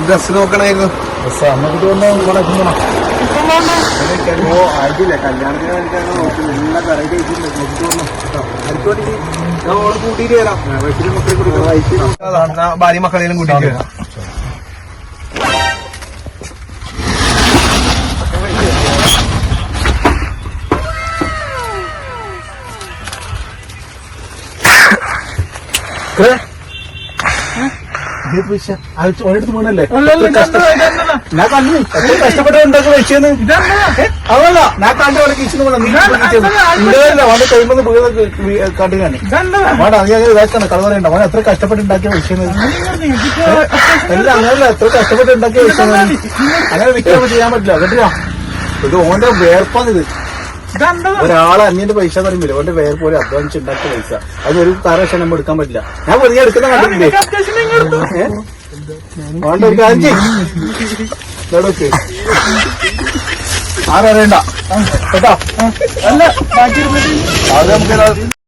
Dress നോക്കണായിരുന്നു. ആയിട്ടില്ല, കല്യാണത്തിന് വേണ്ടിയിട്ടാണ് നോക്കുന്നത്. എല്ലാ വെറൈറ്റി കൂട്ടിയിട്ട് വരാം. ഭാര്യ മക്കളെയും കൂട്ടിയിട്ട് വരാം. ഒരിടത്ത് പോകണല്ലേ? ഞാൻ കണ്ടു കഷ്ടപ്പെട്ട് ഉണ്ടാക്കി വെച്ചെന്ന്. അതല്ല, ഞാൻ കണ്ട അവിടെ കിച്ചന് അവന്റെ കൈമന്ന് കാട്ടുകയാണ്. വേണ്ട ഇതാക്കാണ് കളവറയുണ്ട്. അവൻ എത്ര കഷ്ടപ്പെട്ട് ഉണ്ടാക്കിയ വെച്ചത്. അല്ല അങ്ങനല്ല, എത്ര കഷ്ടപ്പെട്ട് ഉണ്ടാക്കിയ വെച്ചത്. അങ്ങനെ വിൽക്കാൻ ചെയ്യാൻ പറ്റില്ല. കേട്ടില്ല, ഇത് ഓന്റെ വേർപ്പാണിത്. ഒരാളെ അന്യന്റെ പൈസ പറയുന്നില്ല, ഓന്റെ വേർ പോലെ അധ്വാനിച്ച് ഉണ്ടാക്കിയ പൈസ. അതൊരു കാരണവശാലും നമ്മൾ എടുക്കാൻ പറ്റില്ല. ഞാൻ വെറുതെ എടുക്കുന്ന കണ്ടിട്ടില്ലേ? വേണ്ട ഒരു കാര്യം ചെയ്യ്. ആരറിയണ്ട കേട്ടോ. അല്ല അത് നമുക്ക്